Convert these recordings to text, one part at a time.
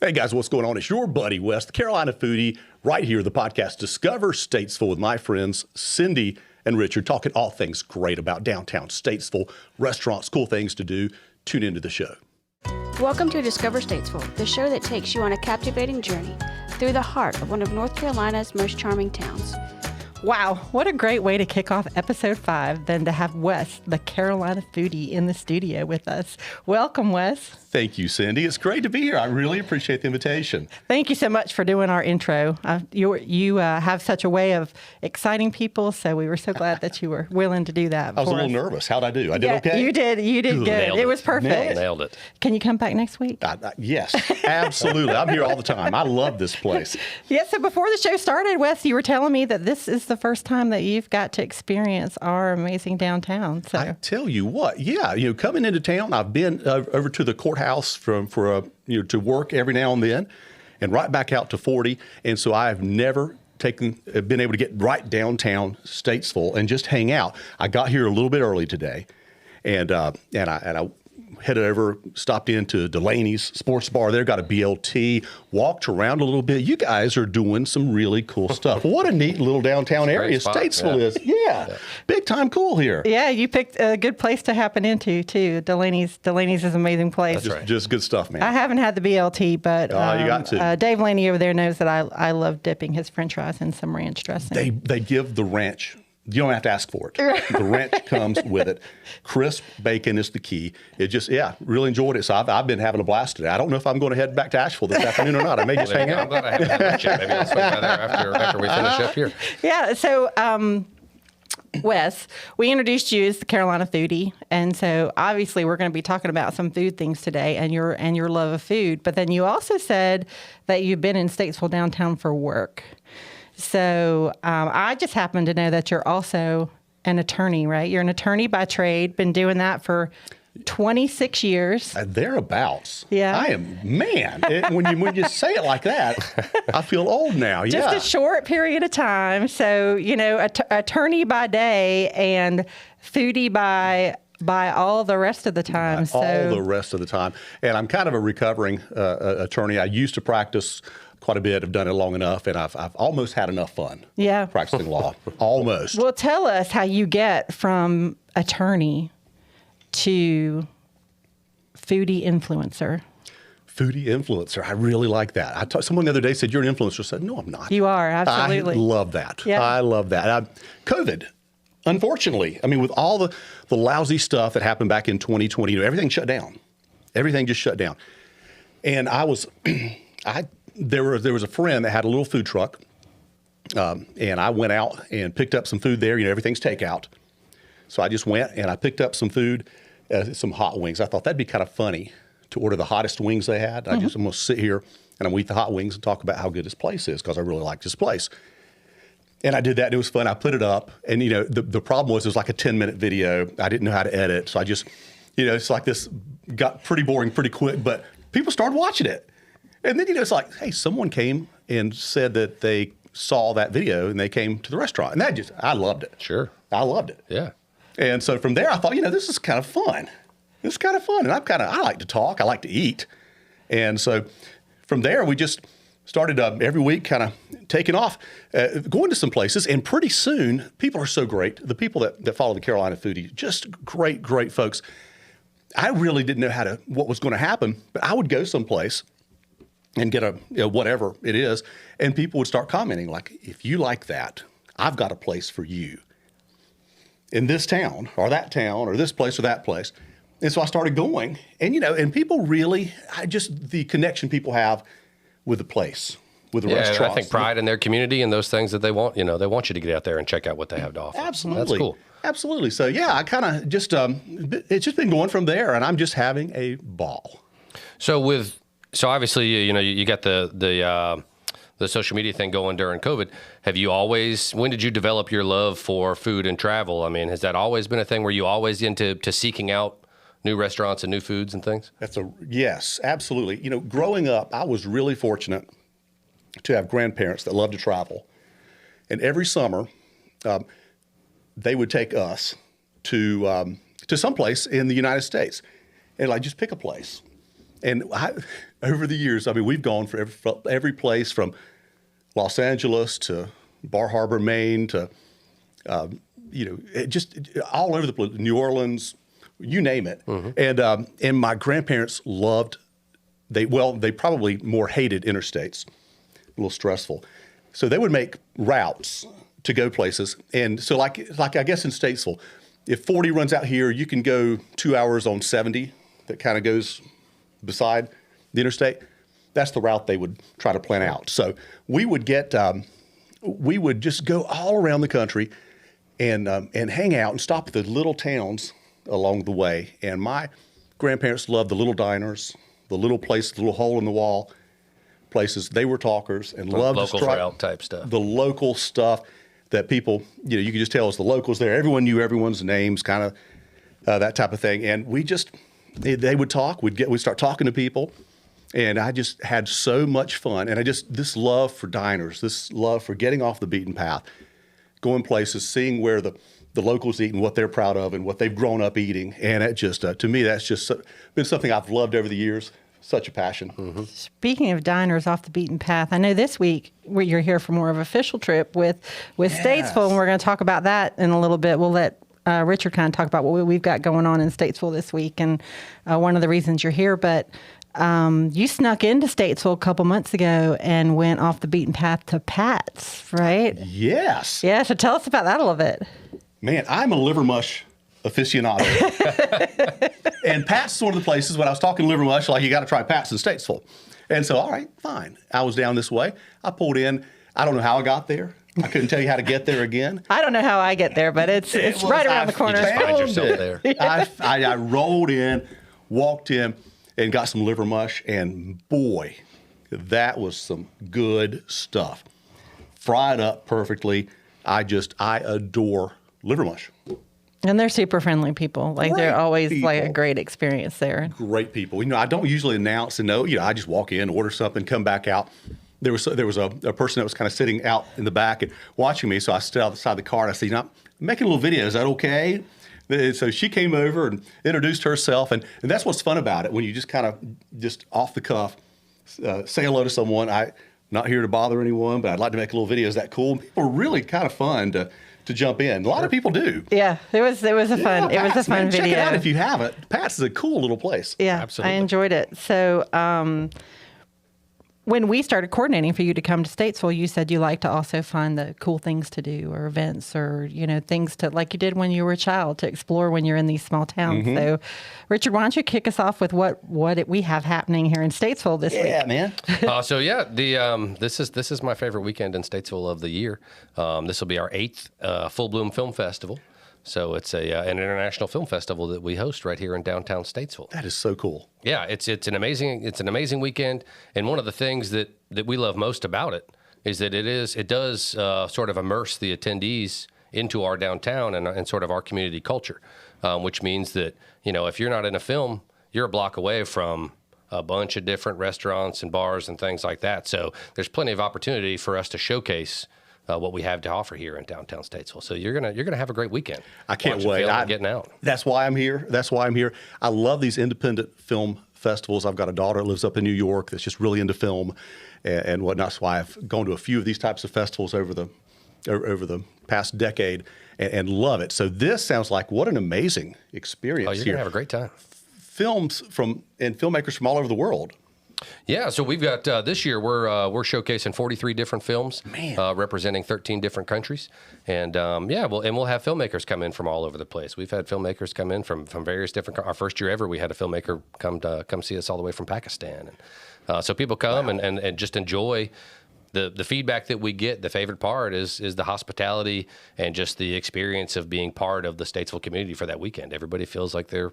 Hey guys, what's going on? It's your buddy Wes, the Carolina Foodie, right here, the podcast Discover Statesville with my friends Cindy and Richard, talking all things great about downtown Statesville, restaurants, cool things to do. Tune into the show. Welcome to Discover Statesville, the show that takes you on a captivating journey through the heart of one of North Carolina's most charming towns. Wow, what a great way to kick off episode 5 than to have Wes, the Carolina Foodie, in the studio with us. Welcome, Wes. Thank you, Cindy. It's great to be here. I really appreciate the invitation. Thank you so much for doing our intro. You have such a way of exciting people, so we were so glad that you were willing to do that. I was a little nervous. How'd I do? I did yeah, okay? You did good. It was perfect. Nailed it. Can you come back next week? Yes, absolutely. I'm here all the time. I love this place. Yeah, so before the show started, Wes, you were telling me that this is the first time that you've got to experience our amazing downtown. So I tell you what, coming into town, I've been over to the courthouse to work every now and then, and right back out to 40. And so I've never been able to get right downtown Statesville and just hang out. I got here a little bit early today, and I headed over, stopped into Delaney's sports bar there, got a BLT, walked around a little bit. You guys are doing some really cool stuff. What a neat little downtown area Statesville is. Yeah. Big time cool here. Yeah, you picked a good place to happen into too. Delaney's is an amazing place. That's just good stuff, man. I haven't had the BLT, but you got to. Dave Delaney over there knows that I love dipping his French fries in some ranch dressing. They give the ranch. You don't have to ask for it. The ranch comes with it. Crisp bacon is the key. Really enjoyed it. So I've been having a blast today. I don't know if I'm going to head back to Asheville this afternoon or not. I may just hang out. I'm glad I haven't had lunch yet. Maybe I'll swing by there after we finish up here. Yeah. So, Wes, we introduced you as the Carolina Foodie, and so obviously we're going to be talking about some food things today, and your love of food. But then you also said that you've been in Statesville downtown for work. So I just happen to know that you're also an attorney, right? You're an attorney by trade, been doing that for 26 years. Thereabouts. Yeah. I am, man, when you say it like that, I feel old now. Just a short period of time. So, attorney by day and foodie by all the rest of the time. All the rest of the time. And I'm kind of a recovering attorney. I used to practice quite a bit. I've done it long enough, and I've almost had enough fun practicing law. Almost. Well, tell us how you get from attorney to foodie influencer. Foodie influencer. I really like that. Someone the other day said, "You're an influencer." I said, "No, I'm not." You are, absolutely. I love that. Yeah. I love that. COVID, unfortunately, with all the lousy stuff that happened back in 2020, everything shut down. Everything just shut down. And there was a friend that had a little food truck, and I went out and picked up some food there. Everything's takeout. So I just went and I picked up some food, some hot wings. I thought that'd be kind of funny to order the hottest wings they had. I'm going to sit here and I'm going to eat the hot wings and talk about how good this place is because I really like this place. And I did that, and it was fun. I put it up, and the problem was it was like a 10-minute video. I didn't know how to edit, so I just, it's like this got pretty boring pretty quick, but people started watching it. And then, it's like, hey, someone came and said that they saw that video and they came to the restaurant. And I loved it. Sure. I loved it. Yeah. And so from there, I thought, this is kind of fun. It's kind of fun. And I like to talk. I like to eat. And so from there, we just started every week kind of taking off, going to some places. And pretty soon, people are so great. The people that follow the Carolina Foodie, just great, great folks. I really didn't know what was going to happen, but I would go someplace and get whatever it is, and people would start commenting like, if you like that, I've got a place for you in this town or that town or this place or that place. And so I started going, and and people really, the connection people have with the place, with the restaurants. I think pride in their community and those things that they want, they want you to get out there and check out what they have to offer. Absolutely. That's cool. Absolutely. So I kind of just, it's just been going from there, and I'm just having a ball. So obviously, you got the social media thing going during COVID. When did you develop your love for food and travel? Has that always been a thing? Were you always into seeking out new restaurants and new foods and things? Yes, absolutely. Growing up, I was really fortunate to have grandparents that loved to travel. And every summer, they would take us to someplace in the United States. And just pick a place. And over the years, I mean, we've gone for every place from Los Angeles to Bar Harbor, Maine to, just all over the place, New Orleans, you name it. And my grandparents loved, they probably more hated interstates, a little stressful. So they would make routes to go places. And so like I guess in Statesville, if 40 runs out here, you can go 2 hours on 70 that kind of goes beside the interstate. That's the route they would try to plan out. So we would we would just go all around the country and hang out and stop at the little towns along the way. And my grandparents loved the little diners, the little places, the little hole in the wall places. They were talkers and loved locals route type stuff. The local stuff that people, you could just tell it's the locals there. Everyone knew everyone's names, kind of that type of thing. And they would talk. We'd start talking to people. And I just had so much fun. And this love for diners, this love for getting off the beaten path, going places, seeing where the locals eat and what they're proud of and what they've grown up eating. And it just, to me, that's just been something I've loved over the years. Such a passion. Speaking of diners off the beaten path, I know this week you're here for more of an official trip with Statesville, and we're going to talk about that in a little bit. We'll let Richard kind of talk about what we've got going on in Statesville this week and one of the reasons you're here. But you snuck into Statesville a couple months ago and went off the beaten path to Pat's, right? Yes. Yeah, so tell us about that a little bit. Man, I'm a liver mush aficionado. And Pat's is one of the places when I was talking liver mush, like you got to try Pat's in Statesville. And so, all right, fine. I was down this way. I pulled in. I don't know how I got there. I couldn't tell you how to get there again. I don't know how I get there, but it's right around the corner. You just find yourself there. I rolled in, walked in, and got some liver mush, and boy, that was some good stuff. Fried up perfectly. I adore liver mush. And they're super friendly people. Like they're always like a great experience there. Great people. I don't usually announce and I just walk in, order something, come back out. There was a person that was kind of sitting out in the back and watching me. So I stood outside the car and I said, I'm making a little video. Is that okay? So she came over and introduced herself. And that's what's fun about it. When you just kind of just off the cuff, say hello to someone. I'm not here to bother anyone, but I'd like to make a little video. Is that cool? People are really kind of fun to jump in. A lot of people do. Yeah, it was a fun video. Check it out if you haven't. Pat's is a cool little place. Yeah, absolutely. I enjoyed it. So when we started coordinating for you to come to Statesville, you said you like to also find the cool things to do or events or, things to, like you did when you were a child, to explore when you're in these small towns. So, Richard, why don't you kick us off with what we have happening here in Statesville this week? Yeah, man. This is my favorite weekend in Statesville of the year. This will be our 8th Full Bloom Film Festival. So it's an international film festival that we host right here in downtown Statesville. That is so cool. Yeah, it's an amazing weekend, and one of the things that we love most about it is that it does sort of immerse the attendees into our downtown and sort of our community culture, which means that if you're not in a film, you're a block away from a bunch of different restaurants and bars and things like that. So there's plenty of opportunity for us to showcase what we have to offer here in downtown Statesville. So you're gonna have a great weekend. I can't wait. Getting out. That's why I'm here. I love these independent film festivals. I've got a daughter that lives up in New York that's just really into film and whatnot. That's why I've gone to a few of these types of festivals over the past decade and love it. So this sounds like what an amazing experience. Oh, you're gonna have a great time. Films and filmmakers from all over the world. Yeah, so we've got this year we're showcasing 43 different films, representing 13 different countries, and we'll have filmmakers come in from all over the place. We've had filmmakers come in from various different. Our first year ever, we had a filmmaker come see us all the way from Pakistan, and so people come and just enjoy the feedback that we get. The favorite part is the hospitality and just the experience of being part of the Statesville community for that weekend. Everybody feels like they're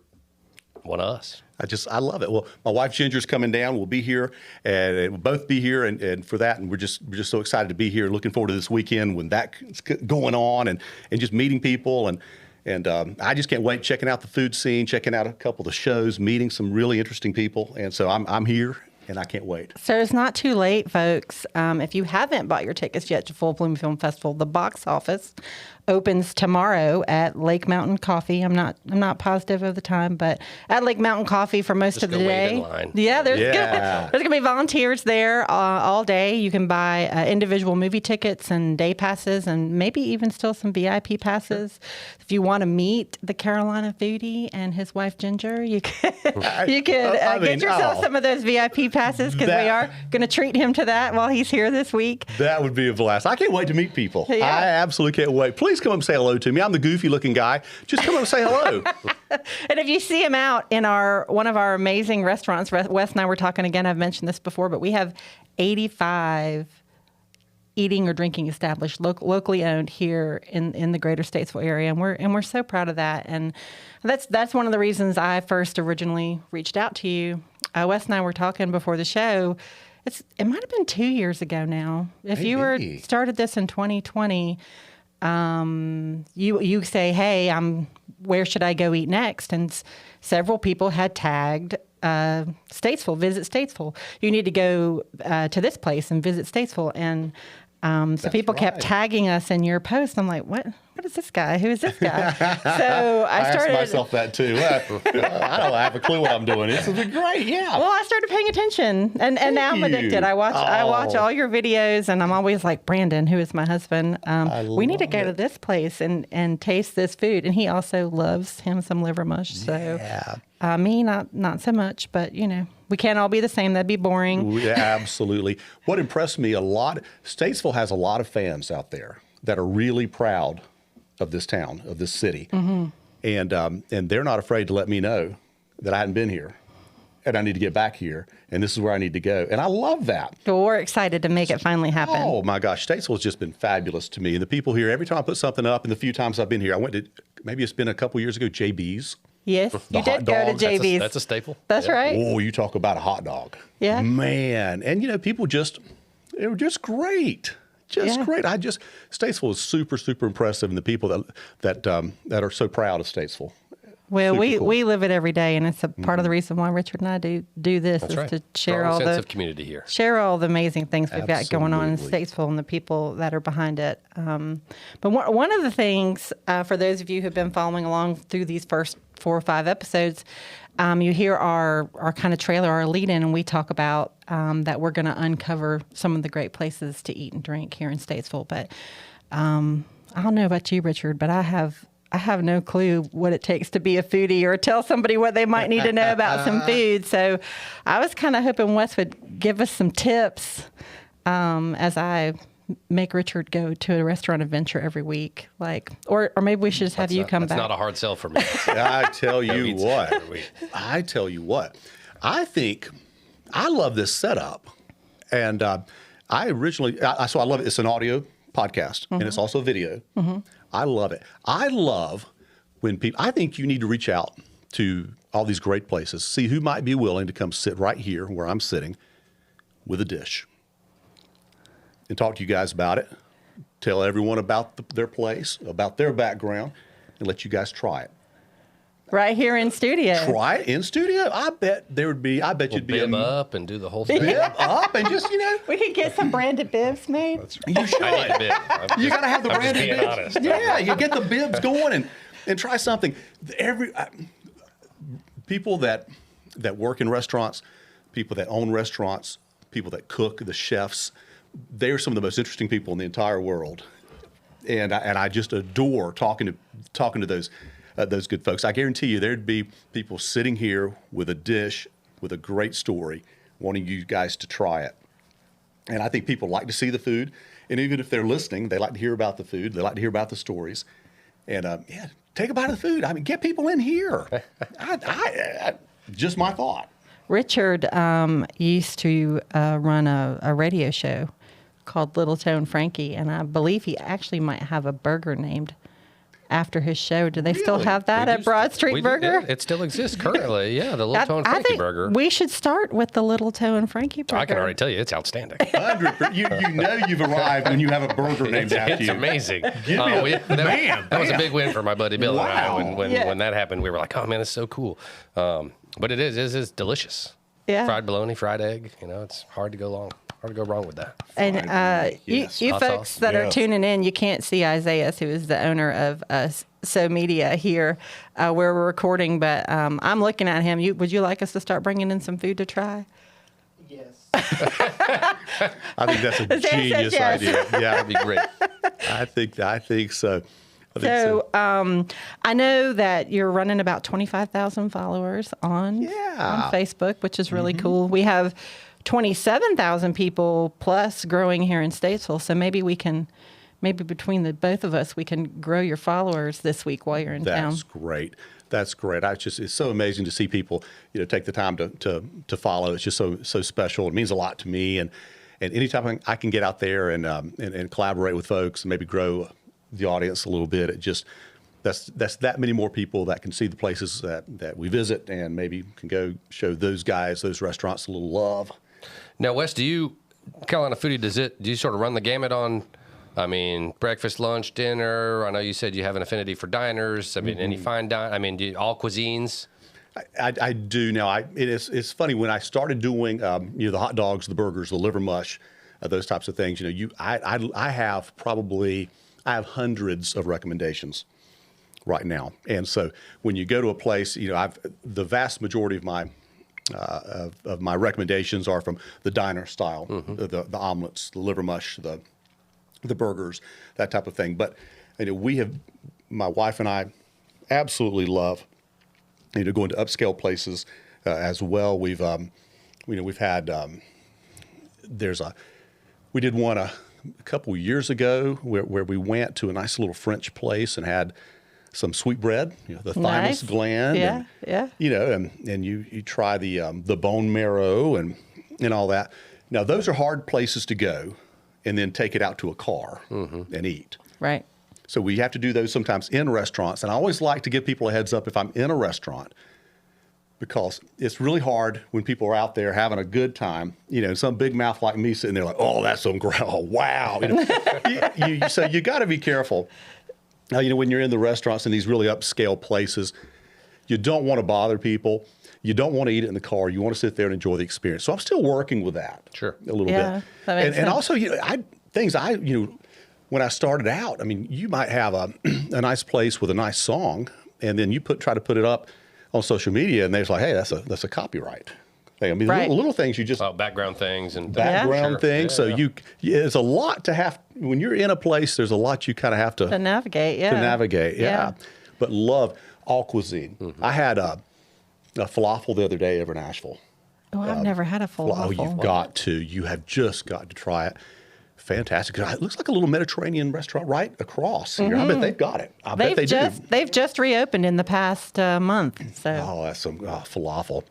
one of us. I love it. Well, my wife Ginger's coming down. We'll be here, and we'll both be here, and for that, and we're just so excited to be here. Looking forward to this weekend when that's going on, and just meeting people, and I just can't wait. Checking out the food scene, checking out a couple of the shows, meeting some really interesting people, and so I'm here, and I can't wait. So it's not too late, folks. If you haven't bought your tickets yet to Full Bloom Film Festival, the box office opens tomorrow at Lake Mountain Coffee. I'm not positive of the time, but at Lake Mountain Coffee for most of the go wait day. in line. Yeah, there's Yeah. gonna be volunteers there all day. You can buy individual movie tickets and day passes, and maybe even still some VIP passes. If you want to meet the Carolina Foodie and his wife Ginger, you could I get mean, yourself some of those VIP passes because we That- are going to treat him to that while he's here this week. That would be a blast. I can't wait to meet people. Yeah. I absolutely can't wait. Please come up and say hello to me. I'm the goofy-looking guy. Just come up and say hello. And if you see him out in one of our amazing restaurants, Wes and I were talking again, I've mentioned this before, but we have 85 eating or drinking established, locally owned here in the greater Statesville area. And we're so proud of that. And that's one of the reasons I first originally reached out to you. Wes and I were talking before the show. It might have been 2 years ago now. If you were Maybe. started this in 2020, you say, hey, where should I go eat next? And several people had tagged Statesville, visit Statesville. You need to go to this place and visit Statesville. And so people kept right. tagging us in your post. I'm like, what is this guy? Who is this guy? So I started. asked myself that too. I don't have a clue what I'm doing. This is great. Yeah. Well, I started paying attention, and now I'm you. addicted. I watch Oh. all your videos, and I'm always like, Brandon, who is my husband, we need to love go to it. this place and taste this food. And he also loves him some liver mush. So Yeah. me, not so much, but we can't all be the same. That'd be boring. Yeah, absolutely. What impressed me a lot, Statesville has a lot of fans out there that are really proud of this town, of this city. Mm-hmm. And they're not afraid to let me know that I hadn't been here and I need to get back here and this is where I need to go. And I love that. So we're excited to make it finally happen. Oh my gosh, Statesville has just been fabulous to me. And the people here, every time I put something up, and the few times I've been here, I went to, maybe it's been a couple years ago, JB's. Yes, you hot did go to dogs, JB's. That's a staple. That's Yeah. right. Oh, you talk about a hot dog. Yeah. Man. And people they were just great. Just Yeah. great. Statesville is super, super impressive, and the people that are so proud of Statesville. Well, Super cool. we live it every day, and it's a part of the reason why Richard and I do this That's is right. to share Strong all sense the of community here. share all the amazing things we've got going on in Absolutely. Statesville and the people that are behind it. But one of the things, for those of you who've been following along through these first 4 or 5 episodes, you hear our kind of trailer, our lead-in, and we talk about that we're going to uncover some of the great places to eat and drink here in Statesville. But I don't know about you, Richard, but I have no clue what it takes to be a foodie or tell somebody what they might need to know about some food. So I was kind of hoping Wes would give us some tips as I make Richard go to a restaurant adventure every week. Or maybe we should just have you come That's back. not a hard sell for me. I tell you Eats what. every week. I tell you what. I think I love this setup, and I love it. It's an audio podcast, and it's also video. I love it. I love when people. I think you need to reach out to all these great places, see who might be willing to come sit right here where I'm sitting with a dish, and talk to you guys about it. Tell everyone about their place, about their background, and let you guys try it. right here in studio. Try it in studio. I bet you'd be Bib up and do the whole thing. bib up and just We could get some branded bibs made. you should. I need a bib. You got to have the I'm just branded being bibs. honest. Yeah, you get the bibs going and try something. People that work in restaurants, people that own restaurants, people that cook, the chefs, they're some of the most interesting people in the entire world. And I just adore talking to those good folks. I guarantee you there'd be people sitting here with a dish with a great story, wanting you guys to try it. And I think people like to see the food, and even if they're listening, they like to hear about the food. They like to hear about the stories. And take a bite of the food. I mean, get people in here. Just my thought. Richard used to run a radio show called Little Tone Frankie, and I believe he actually might have a burger named after his show. Do they still Really? have that at Broad Street Burger? It still exists currently. Yeah, the Little Tone I Frankie think burger. we should start with the Little Tone Frankie burger. I can already tell you, it's outstanding. 100%. You know you've arrived when you have a burger named after It's you. amazing. Give me That was a big win for my buddy Bill Wow. and I. When that happened, we were like, "Oh man, it's so cool." But it is delicious. Yeah. Fried bologna, fried egg. It's hard to go wrong with that. And Yes. you Hot folks sauce. that are Yes. tuning in, you can't see Isaiah, who is the owner of So Media here, where we're recording. But I'm looking at him. Would you like us to start bringing in some food to try? I think that's a Isaiah says genius yes. idea. Yeah, That'd be great. I think so. I think so. I know that you're running about 25,000 followers on Facebook, which is really cool. We have 27,000 people plus growing here in Statesville. So maybe between the both of us, we can grow your followers this week while you're in town. That's great. That's great. It's so amazing to see people, take the time to follow. It's just so special. It means a lot to me. And anytime I can get out there and collaborate with folks and maybe grow the audience a little bit, that's that many more people that can see the places that we visit and maybe can go show those restaurants a little love. Now, Wes, Carolina Foodie, do you sort of run the gamut on, breakfast, lunch, dinner? I know you said you have an affinity for diners. Any fine dining? All cuisines? I do now. It's funny when I started doing the hot dogs, the burgers, the liver mush, those types of things. I have hundreds of recommendations right now, and so when you go to a place, the vast majority of my recommendations are from the diner style, the omelets, the liver mush, the burgers, that type of thing. But my wife and I absolutely love going to upscale places as well. We've had we did one a couple years ago where we went to a nice little French place and had some sweetbread, the thymus gland, and you try the bone marrow and all that. Now those are hard places to go and then take it out to a car and eat. Right. So we have to do those sometimes in restaurants. And I always like to give people a heads up if I'm in a restaurant, because it's really hard when people are out there having a good time, some big mouth like me sitting there like, oh, that's some oh, wow. So you got to be careful. Now, when you're in the restaurants in these really upscale places, you don't want to bother people. You don't want to eat it in the car. You want to sit there and enjoy the experience. So I'm still working with that a little bit. That makes sense. And also, when I started out, you might have a nice place with a nice song, and then you try to put it up on social media, and they're like, hey, that's a copyright thing. Right. Little things you just Background things and background things. Yeah, so there's a lot to have when you're in a place. There's a lot you kind of have to navigate. Yeah. To navigate, yeah. But love all cuisine. I had a falafel the other day over in Asheville. Oh, I've never had a falafel. Oh, you've got to. You have just got to try it. Fantastic. It looks like a little Mediterranean restaurant right across here. I bet they've got it. I bet they do. They've just reopened in the past month. So. Oh, that's some falafel.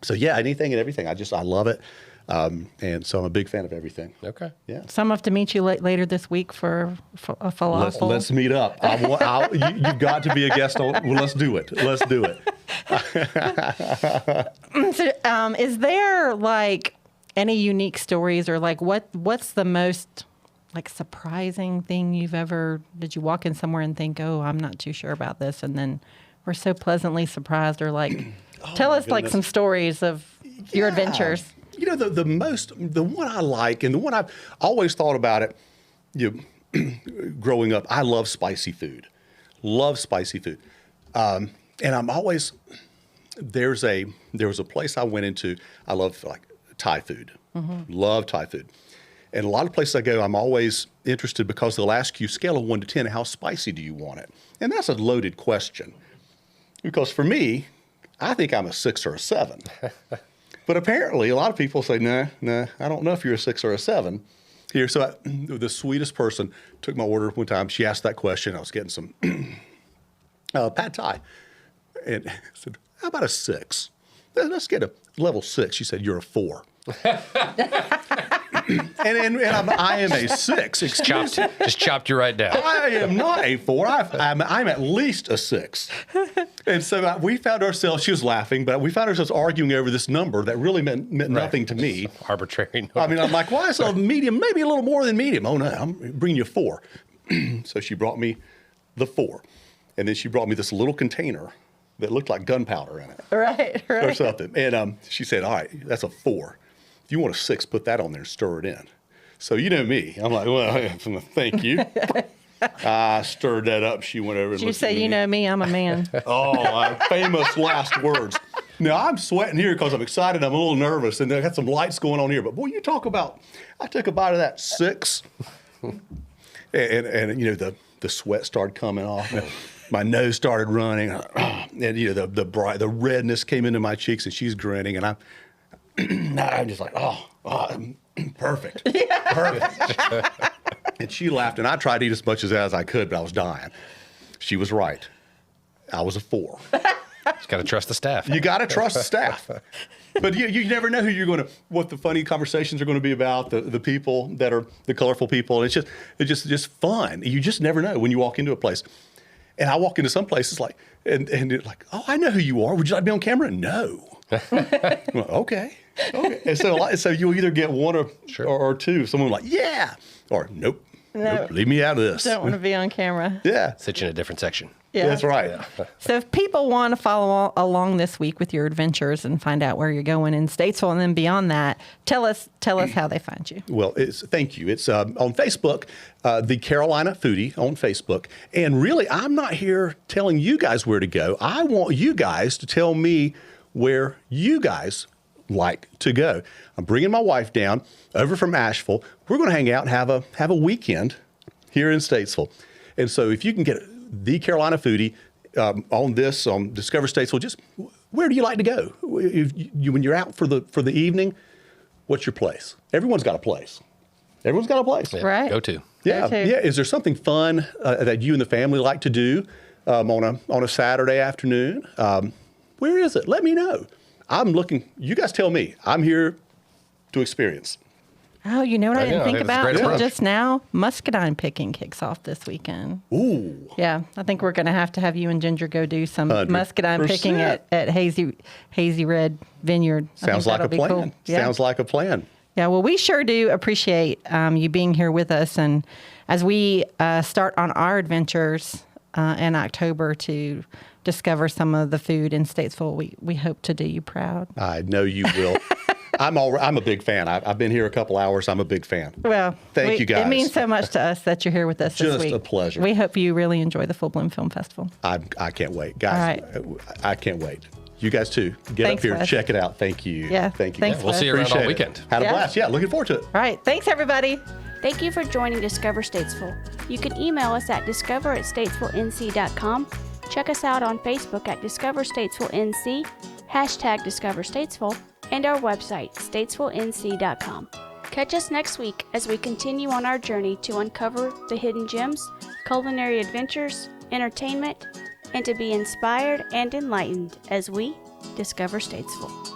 So yeah, anything and everything. I love it. And so I'm a big fan of everything. Okay. Yeah. So I'm have to meet you later this week for a falafel. Let's meet up. You've got to be a guest on. Well, let's do it. Let's do it. So, is there any unique stories or what's the most surprising thing did you walk in somewhere and think, oh, I'm not too sure about this, and then we're so pleasantly surprised, or tell us some stories of your adventures. The one I like, and the one I've always thought about it, growing up, I love spicy food. Love spicy food. And I'm always, there was a place I went into, I love Thai food. Love Thai food. And a lot of places I go, I'm always interested because they'll ask you, scale of 1 to 10, how spicy do you want it? And that's a loaded question. Because for me, I think I'm a 6 or a 7. But apparently, a lot of people say, nah, I don't know if you're a 6 or a 7 here. So the sweetest person took my order one time. She asked that question. I was getting some pad thai. And I said, how about a 6? Let's get a level 6. She said, you're a 4. and I am a 6. Just chopped you right down. I am not a 4. I'm at least a 6. And so we found ourselves, she was laughing, but we found ourselves arguing over this number that really meant nothing to me. Arbitrary number. I'm like, why is a medium, maybe a little more than medium? Oh, no, I'm bringing you a 4. So she brought me the 4. And then she brought me this little container that looked like gunpowder in it Right. or something. And she said, all right, that's a 4. If you want a 6, put that on there and stir it in. So you know me. I'm like, well, thank you. I stirred that up. She went over and You looked say, at me. you know me, I'm a man. Oh, my famous last words. Now, I'm sweating here because I'm excited. I'm a little nervous, and I got some lights going on here. But, boy, you talk about, I took a bite of that 6, and you know, the sweat started coming off. My nose started running, and, you know, the redness came into my cheeks, and she's grinning, and I'm just like, perfect. Perfect. And she laughed, and I tried to eat as much as I could, but I was dying. She was right. I was a 4. Just got to trust the staff. You got to trust the staff. But you never know what the funny conversations are going to be about, the people that are the colorful people. It's just fun. You just never know when you walk into a place. And I walk into some places and it's like, oh, I know who you are. Would you like to be on camera? No. Well, okay. And so you'll either get one or two. Someone like, yeah, or nope. Nope, leave me out of this. Don't want to be on camera. Yeah. Sit you in a different section. Yeah. That's right. So if people want to follow along this week with your adventures and find out where you're going in Statesville and then beyond that, tell us how they find you. Well, thank you. It's on Facebook, the Carolina Foodie on Facebook. And really, I'm not here telling you guys where to go. I want you guys to tell me where you guys like to go. I'm bringing my wife down over from Asheville. We're going to hang out and have a weekend here in Statesville. And so if you can get the Carolina Foodie on Discover Statesville, just where do you like to go? When you're out for the evening, what's your place? Everyone's got a place. Everyone's got a place. Yeah, Right. Go to. Yeah. Yeah. Is there something fun that you and the family like to do on a Saturday afternoon? Where is it? Let me know. I'm looking. You guys tell me. I'm here to experience. Oh, you know what I didn't know. think That's a about great until approach. just now? Muscadine picking kicks off this weekend. Ooh. Yeah, I think we're going to have you and Ginger go do some 100%. muscadine picking at Hazy Red Vineyard. I Sounds think like a that'll be plan. cool. Yeah. Sounds like a plan. Yeah, well, we sure do appreciate you being here with us. And as we start on our adventures in October to discover some of the food in Statesville, we hope to do you proud. I know you will. I'm a big fan. I've been here a couple hours. I'm a big fan. Well, Thank you, guys. It means so much to us that you're here with us this Just week. a pleasure. We hope you really enjoy the Full Bloom Film Festival. I can't wait, guys. All I can't wait. You guys too. Get Thanks, up here, Wes. check it out. Thank you. Yeah, Thank you. thanks, guys. We'll see you around all Appreciate it. weekend. Had a Yeah. blast. Yeah, looking forward to it. All right, thanks, everybody. Thank you for joining Discover Statesville. You can email us at discover@statesvillenc.com. Check us out on Facebook at Discover Statesville NC, #Discover Statesville, and our website, statesvillenc.com. Catch us next week as we continue on our journey to uncover the hidden gems, culinary adventures, entertainment, and to be inspired and enlightened as we discover Statesville.